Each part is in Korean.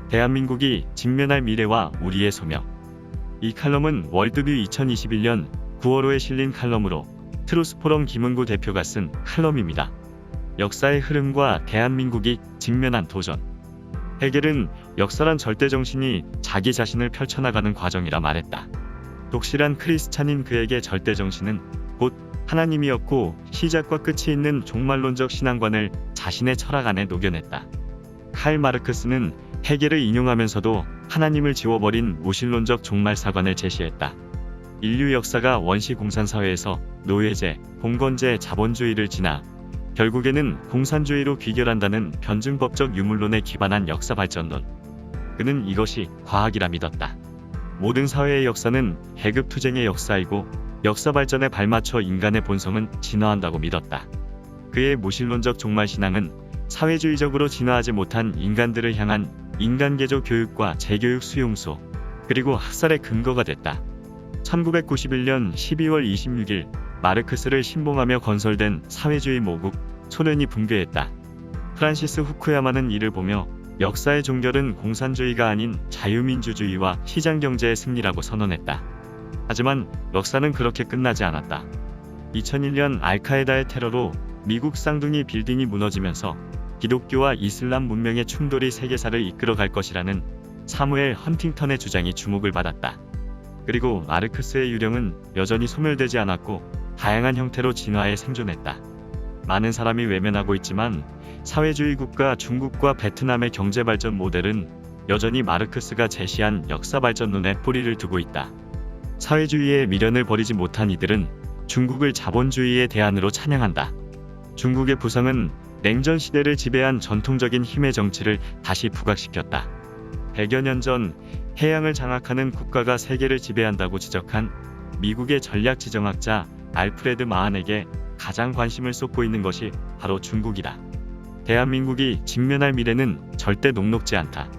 대한민국이 직면할 미래와 우리의 소명. 이 칼럼은 월드뷰 2021년 9월호에 실린 칼럼으로 트루스포럼 김은구 대표가 쓴 칼럼입니다. 역사의 흐름과 대한민국이 직면한 도전. 헤겔은 역사란 절대정신이 자기 자신을 펼쳐나가는 과정이라 말했다. 독실한 크리스찬인 그에게 절대정신은 곧 하나님이었고, 시작과 끝이 있는 종말론적 신앙관을 자신의 철학 안에 녹여냈다. 칼 마르크스는 헤겔을 인용하면서도 하나님을 지워버린 무신론적 종말사관을 제시했다. 인류 역사가 원시공산사회에서 노예제, 봉건제, 자본주의를 지나 결국에는 공산주의로 귀결한다는 변증법적 유물론에 기반한 역사발전론. 그는 이것이 과학이라 믿었다. 모든 사회의 역사는 계급투쟁의 역사이고, 역사발전에 발맞춰 인간의 본성은 진화한다고 믿었다. 그의 무신론적 종말신앙은 사회주의적으로 진화하지 못한 인간들을 향한 인간개조 교육과 재교육 수용소, 그리고 학살의 근거가 됐다. 1991년 12월 26일 마르크스를 신봉하며 건설된 사회주의 모국 소련이 붕괴했다. 프란시스 후쿠야마는 이를 보며 역사의 종결은 공산주의가 아닌 자유민주주의와 시장경제의 승리라고 선언했다. 하지만 역사는 그렇게 끝나지 않았다. 2001년 알카에다의 테러로 미국 쌍둥이 빌딩이 무너지면서 기독교와 이슬람 문명의 충돌이 세계사를 이끌어갈 것이라는 사무엘 헌팅턴의 주장이 주목을 받았다. 그리고 마르크스의 유령은 여전히 소멸되지 않았고 다양한 형태로 진화해 생존했다. 많은 사람이 외면하고 있지만 사회주의 국가 중국과 베트남의 경제발전 모델은 여전히 마르크스가 제시한 역사발전론에 뿌리를 두고 있다. 사회주의의 미련을 버리지 못한 이들은 중국을 자본주의의 대안으로 찬양한다. 중국의 부상은 냉전 시대를 지배한 전통적인 힘의 정치를 다시 부각시켰다. 100여 년 전 해양을 장악하는 국가가 세계를 지배한다고 지적한 미국의 전략지정학자 알프레드 마한에게 가장 관심을 쏟고 있는 것이 바로 중국이다. 대한민국이 직면할 미래는 절대 녹록지 않다.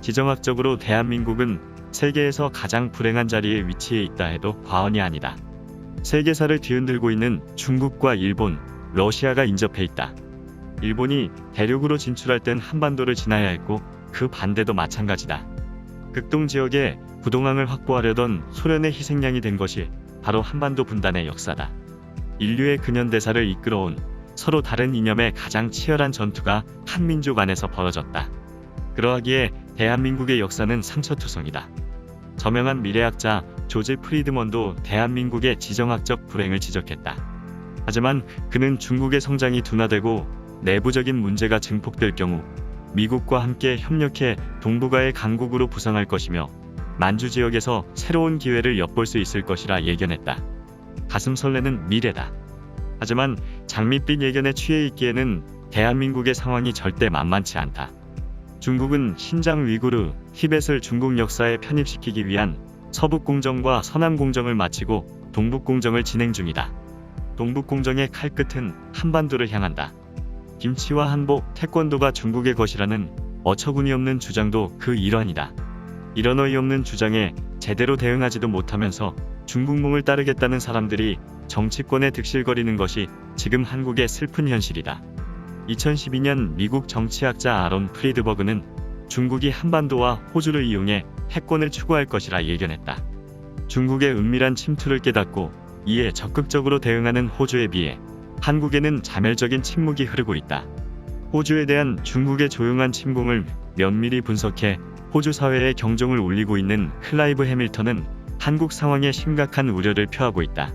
지정학적으로 대한민국은 세계에서 가장 불행한 자리에 위치해 있다 해도 과언이 아니다. 세계사를 뒤흔들고 있는 중국과 일본, 러시아가 인접해 있다. 일본이 대륙으로 진출할 땐 한반도를 지나야 했고, 그 반대도 마찬가지다. 극동 지역에 부동항을 확보하려던 소련의 희생양이 된 것이 바로 한반도 분단의 역사다. 인류의 근현대사를 이끌어온 서로 다른 이념의 가장 치열한 전투가 한민족 안에서 벌어졌다. 그러하기에 대한민국의 역사는 상처투성이다. 저명한 미래학자 조지 프리드먼도 대한민국의 지정학적 불행을 지적했다. 하지만 그는 중국의 성장이 둔화되고 내부적인 문제가 증폭될 경우 미국과 함께 협력해 동북아의 강국으로 부상할 것이며 만주 지역에서 새로운 기회를 엿볼 수 있을 것이라 예견했다. 가슴 설레는 미래다. 하지만 장밋빛 예견에 취해 있기에는 대한민국의 상황이 절대 만만치 않다. 중국은 신장 위구르, 티벳을 중국 역사에 편입시키기 위한 서북공정과 서남공정을 마치고 동북공정을 진행 중이다. 동북공정의 칼끝은 한반도를 향한다. 김치와 한복, 태권도가 중국의 것이라는 어처구니 없는 주장도 그 일환이다. 이런 어이없는 주장에 제대로 대응하지도 못하면서 중국몽을 따르겠다는 사람들이 정치권에 득실거리는 것이 지금 한국의 슬픈 현실이다. 2012년 미국 정치학자 아론 프리드버그는 중국이 한반도와 호주를 이용해 패권을 추구할 것이라 예견했다. 중국의 은밀한 침투를 깨닫고 이에 적극적으로 대응하는 호주에 비해 한국에는 자멸적인 침묵이 흐르고 있다. 호주에 대한 중국의 조용한 침공을 면밀히 분석해 호주 사회의 경종을 울리고 있는 클라이브 해밀턴은 한국 상황에 심각한 우려를 표하고 있다.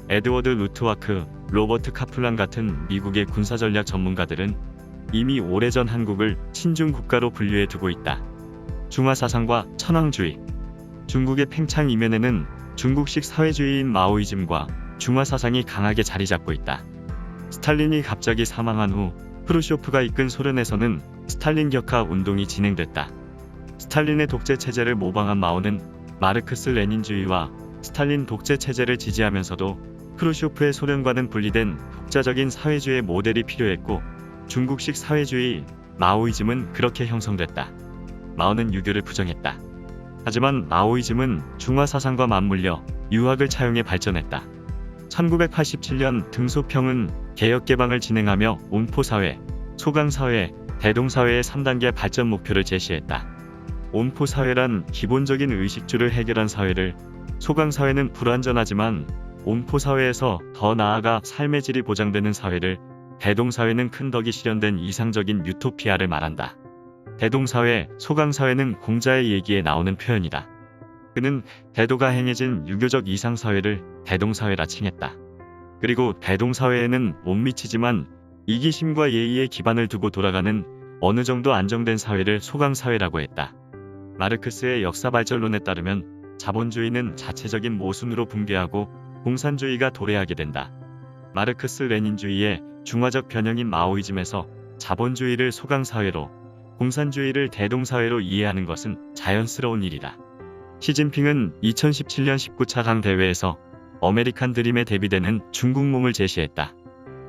에드워드 루트와크, 로버트 카플란 같은 미국의 군사전략 전문가들은 이미 오래전 한국을 친중 국가로 분류해 두고 있다. 중화사상과 천황주의. 중국의 팽창 이면에는 중국식 사회주의인 마오이즘과 중화사상이 강하게 자리 잡고 있다. 스탈린이 갑자기 사망한 후 프루쇼프가 이끈 소련에서는 스탈린 격하 운동이 진행됐다. 스탈린의 독재 체제를 모방한 마오는 마르크스 레닌주의와 스탈린 독재 체제를 지지하면서도 프루쇼프의 소련과는 분리된 독자적인 사회주의 모델이 필요했고, 중국식 사회주의 마오이즘은 그렇게 형성됐다. 마오는 유교를 부정했다. 하지만 마오이즘은 중화사상과 맞물려 유학을 차용해 발전했다. 1987년 등소평은 개혁개방을 진행하며 온포사회, 소강사회, 대동사회의 3단계 발전 목표를 제시했다. 온포사회란 기본적인 의식주를 해결한 사회를, 소강사회는 불완전하지만 온포사회에서 더 나아가 삶의 질이 보장되는 사회를, 대동사회는 큰 덕이 실현된 이상적인 유토피아를 말한다. 대동사회, 소강사회는 공자의 얘기에 나오는 표현이다. 그는 대도가 행해진 유교적 이상사회를 대동사회라 칭했다. 그리고 대동사회에는 못 미치지만 이기심과 예의에 기반을 두고 돌아가는 어느 정도 안정된 사회를 소강사회라고 했다. 마르크스의 역사발전론에 따르면 자본주의는 자체적인 모순으로 붕괴하고 공산주의가 도래하게 된다. 마르크스 레닌주의의 중화적 변형인 마오이즘에서 자본주의를 소강사회로, 공산주의를 대동사회로 이해하는 것은 자연스러운 일이다. 시진핑은 2017년 19차 강 대회에서 아메리칸 드림에 대비되는 중국몽을 제시했다.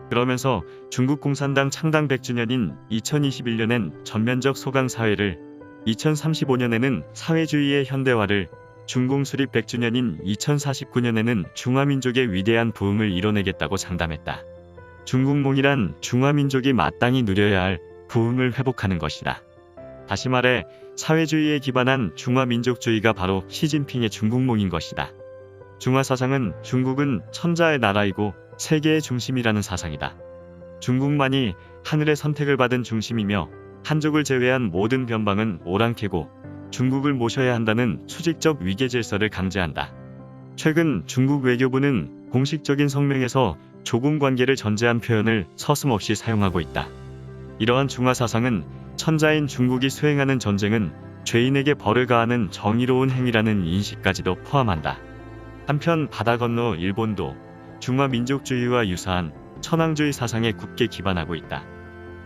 그러면서 중국 공산당 창당 100주년인 2021년엔 전면적 소강사회를, 2035년에는 사회주의의 현대화를, 중공 수립 100주년인 2049년에는 중화민족의 위대한 부흥을 이뤄내겠다고 장담했다. 중국몽이란 중화민족이 마땅히 누려야 할 부흥을 회복하는 것이다. 다시 말해 사회주의에 기반한 중화민족주의가 바로 시진핑의 중국몽인 것이다. 중화사상은 중국은 천자의 나라이고 세계의 중심이라는 사상이다. 중국만이 하늘의 선택을 받은 중심이며 한족을 제외한 모든 변방은 오랑캐고 중국을 모셔야 한다는 수직적 위계질서를 강제한다. 최근 중국 외교부는 공식적인 성명에서 조공관계를 전제한 표현을 서슴없이 사용하고 있다. 이러한 중화사상은 천자인 중국이 수행하는 전쟁은 죄인에게 벌을 가하는 정의로운 행위라는 인식까지도 포함한다. 한편 바다 건너 일본도 중화민족주의와 유사한 천황주의 사상에 굳게 기반하고 있다.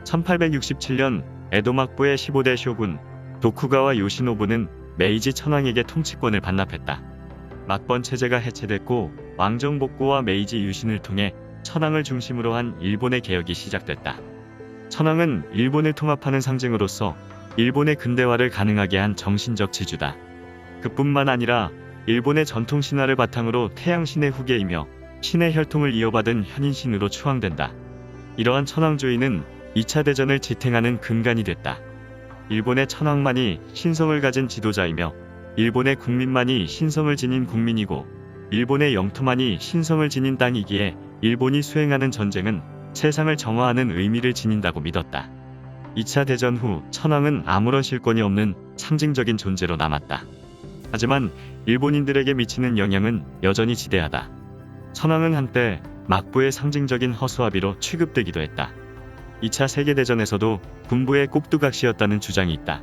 1867년 에도 막부의 15대 쇼군 도쿠가와 요시노부는 메이지 천황에게 통치권을 반납했다. 막번 체제가 해체됐고 왕정 복구와 메이지 유신을 통해 천황을 중심으로 한 일본의 개혁이 시작됐다. 천황은 일본을 통합하는 상징으로서 일본의 근대화를 가능하게 한 정신적 지주다. 그뿐만 아니라 일본의 전통 신화를 바탕으로 태양신의 후계이며 신의 혈통을 이어받은 현인신으로 추앙된다. 이러한 천황주의는 2차 대전을 지탱하는 근간이 됐다. 일본의 천황만이 신성을 가진 지도자이며 일본의 국민만이 신성을 지닌 국민이고 일본의 영토만이 신성을 지닌 땅이기에 일본이 수행하는 전쟁은 세상을 정화하는 의미를 지닌다고 믿었다. 2차 대전 후 천황은 아무런 실권이 없는 상징적인 존재로 남았다. 하지만 일본인들에게 미치는 영향은 여전히 지대하다. 천황은 한때 막부의 상징적인 허수아비로 취급되기도 했다. 2차 세계대전에서도 군부의 꼭두각시였다는 주장이 있다.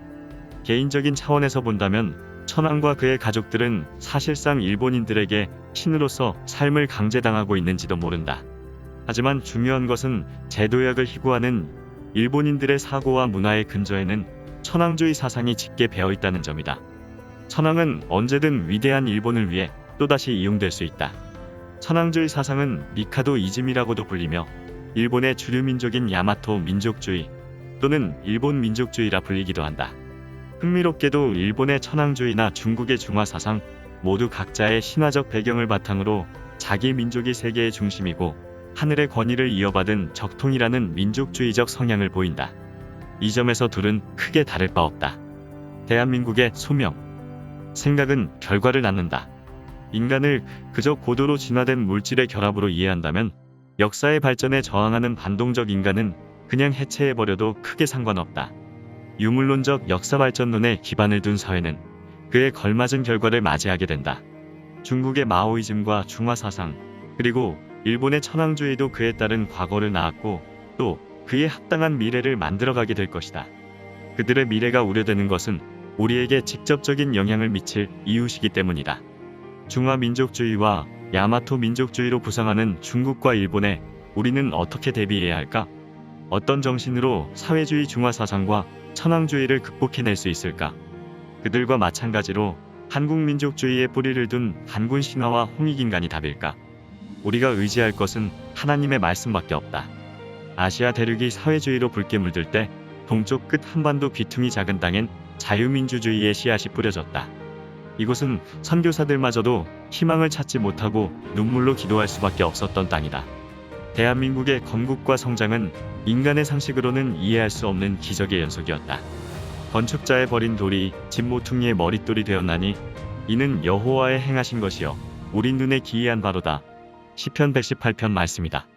개인적인 차원에서 본다면 천황과 그의 가족들은 사실상 일본인들에게 신으로서 삶을 강제당하고 있는지도 모른다. 하지만 중요한 것은 제도약을 희구하는 일본인들의 사고와 문화의 근저에는 천황주의 사상이 짙게 배어있다는 점이다. 천황은 언제든 위대한 일본을 위해 또다시 이용될 수 있다. 천황주의 사상은 미카도 이즘이라고도 불리며 일본의 주류 민족인 야마토 민족주의 또는 일본 민족주의라 불리기도 한다. 흥미롭게도 일본의 천황주의나 중국의 중화사상 모두 각자의 신화적 배경을 바탕으로 자기 민족이 세계의 중심이고 하늘의 권위를 이어받은 적통이라는 민족주의적 성향을 보인다. 이 점에서 둘은 크게 다를 바 없다. 대한민국의 소명. 생각은 결과를 낳는다. 인간을 그저 고도로 진화된 물질의 결합으로 이해한다면 역사의 발전에 저항하는 반동적 인간은 그냥 해체해버려도 크게 상관없다. 유물론적 역사발전론에 기반을 둔 사회는 그에 걸맞은 결과를 맞이하게 된다. 중국의 마오이즘과 중화사상 그리고 일본의 천황주의도 그에 따른 과거를 낳았고 또 그에 합당한 미래를 만들어가게 될 것이다. 그들의 미래가 우려되는 것은 우리에게 직접적인 영향을 미칠 이유시기 때문이다. 중화민족주의와 야마토 민족주의로 부상하는 중국과 일본에 우리는 어떻게 대비해야 할까? 어떤 정신으로 사회주의 중화사상과 천황주의를 극복해낼 수 있을까? 그들과 마찬가지로 한국민족주의에 뿌리를 둔 한군 신화와 홍익인간이 답일까? 우리가 의지할 것은 하나님의 말씀밖에 없다. 아시아 대륙이 사회주의로 붉게 물들 때 동쪽 끝 한반도 귀퉁이 작은 땅엔 자유민주주의의 씨앗이 뿌려졌다. 이곳은 선교사들마저도 희망을 찾지 못하고 눈물로 기도할 수밖에 없었던 땅이다. 대한민국의 건국과 성장은 인간의 상식으로는 이해할 수 없는 기적의 연속이었다. 건축자의 버린 돌이 집 모퉁이의 머릿돌이 되었나니 이는 여호와의 행하신 것이요 우리 눈에 기이한 바로다. 시편 118편 말씀이다.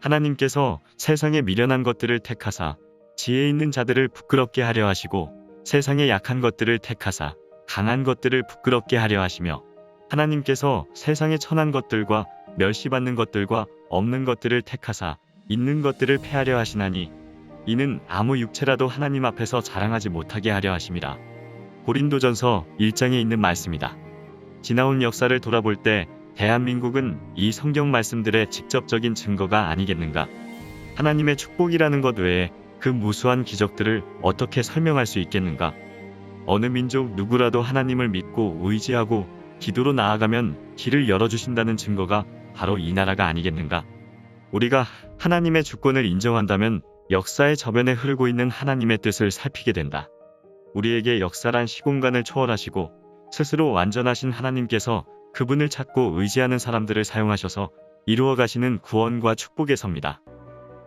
하나님께서 세상의 미련한 것들을 택하사 지혜 있는 자들을 부끄럽게 하려 하시고 세상의 약한 것들을 택하사 강한 것들을 부끄럽게 하려 하시며 하나님께서 세상의 천한 것들과 멸시받는 것들과 없는 것들을 택하사 있는 것들을 패하려 하시나니 이는 아무 육체라도 하나님 앞에서 자랑하지 못하게 하려 하심이라. 고린도전서 1장에 있는 말씀이다. 지나온 역사를 돌아볼 때 대한민국은 이 성경 말씀들의 직접적인 증거가 아니겠는가? 하나님의 축복이라는 것 외에 그 무수한 기적들을 어떻게 설명할 수 있겠는가? 어느 민족 누구라도 하나님을 믿고 의지하고 기도로 나아가면 길을 열어주신다는 증거가 바로 이 나라가 아니겠는가? 우리가 하나님의 주권을 인정한다면 역사의 저변에 흐르고 있는 하나님의 뜻을 살피게 된다. 우리에게 역사란 시공간을 초월하시고 스스로 완전하신 하나님께서 그분을 찾고 의지하는 사람들을 사용하셔서 이루어 가시는 구원과 축복의 섭니다.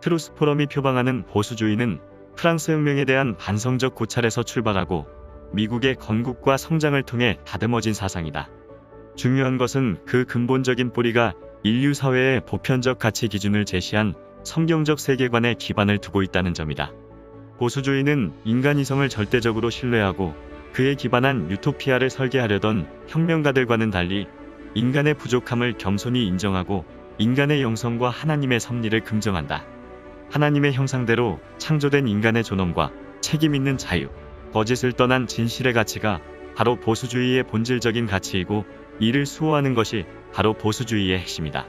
트루스 포럼이 표방하는 보수주의는 프랑스 혁명에 대한 반성적 고찰에서 출발하고 미국의 건국과 성장을 통해 다듬어진 사상이다. 중요한 것은 그 근본적인 뿌리가 인류 사회의 보편적 가치 기준을 제시한 성경적 세계관에 기반을 두고 있다는 점이다. 보수주의는 인간 이성을 절대적으로 신뢰하고 그에 기반한 유토피아를 설계하려던 혁명가들과는 달리 인간의 부족함을 겸손히 인정하고 인간의 영성과 하나님의 섭리를 긍정한다. 하나님의 형상대로 창조된 인간의 존엄과 책임 있는 자유, 거짓을 떠난 진실의 가치가 바로 보수주의의 본질적인 가치이고 이를 수호하는 것이 바로 보수주의의 핵심이다.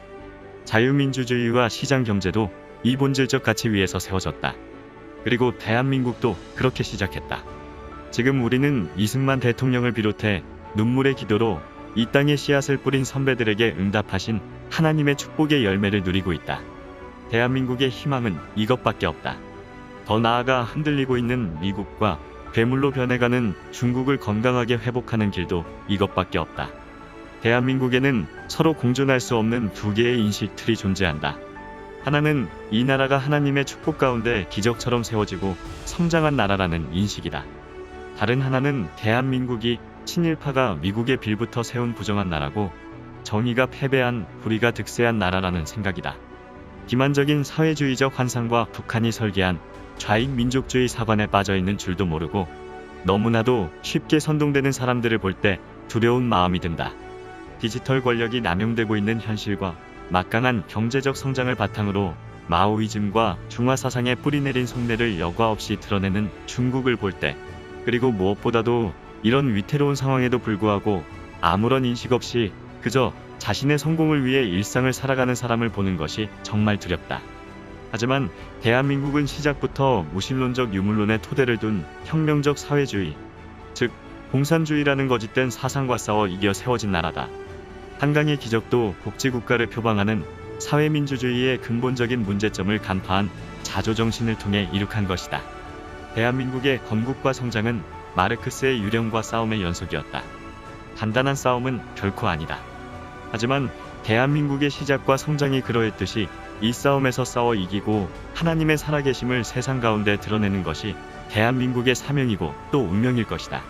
자유민주주의와 시장경제도 이 본질적 가치 위에서 세워졌다. 그리고 대한민국도 그렇게 시작했다. 지금 우리는 이승만 대통령을 비롯해 눈물의 기도로 이 땅에 씨앗을 뿌린 선배들에게 응답하신 하나님의 축복의 열매를 누리고 있다. 대한민국의 희망은 이것밖에 없다. 더 나아가 흔들리고 있는 미국과 괴물로 변해가는 중국을 건강하게 회복하는 길도 이것밖에 없다. 대한민국에는 서로 공존할 수 없는 두 개의 인식 틀이 존재한다. 하나는 이 나라가 하나님의 축복 가운데 기적처럼 세워지고 성장한 나라라는 인식이다. 다른 하나는 대한민국이 친일파가 미국에 빌부터 세운 부정한 나라고 정의가 패배한 불의가 득세한 나라라는 생각이다. 기만적인 사회주의적 환상과 북한이 설계한 좌익 민족주의 사관에 빠져있는 줄도 모르고 너무나도 쉽게 선동되는 사람들을 볼 때 두려운 마음이 든다. 디지털 권력이 남용되고 있는 현실과 막강한 경제적 성장을 바탕으로 마오이즘과 중화사상에 뿌리내린 속내를 여과 없이 드러내는 중국을 볼 때, 그리고 무엇보다도 이런 위태로운 상황에도 불구하고 아무런 인식 없이 그저 자신의 성공을 위해 일상을 살아가는 사람을 보는 것이 정말 두렵다. 하지만 대한민국은 시작부터 무신론적 유물론의 토대를 둔 혁명적 사회주의, 즉 공산주의라는 거짓된 사상과 싸워 이겨 세워진 나라다. 한강의 기적도 복지국가를 표방하는 사회민주주의의 근본적인 문제점을 간파한 자조정신을 통해 이룩한 것이다. 대한민국의 건국과 성장은 마르크스의 유령과 싸움의 연속이었다. 단단한 싸움은 결코 아니다. 하지만 대한민국의 시작과 성장이 그러했듯이 이 싸움에서 싸워 이기고 하나님의 살아계심을 세상 가운데 드러내는 것이 대한민국의 사명이고 또 운명일 것이다.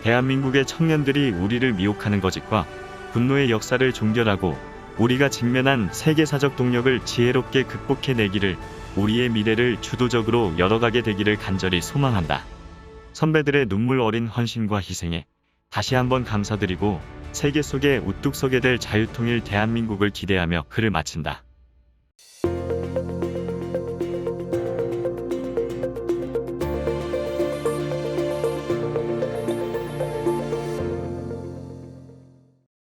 대한민국의 청년들이 우리를 미혹하는 거짓과 분노의 역사를 종결하고 우리가 직면한 세계사적 동력을 지혜롭게 극복해내기를, 우리의 미래를 주도적으로 열어가게 되기를 간절히 소망한다. 선배들의 눈물 어린 헌신과 희생에 다시 한번 감사드리고 세계 속에 우뚝 서게 될 자유통일 대한민국을 기대하며 글을 마친다.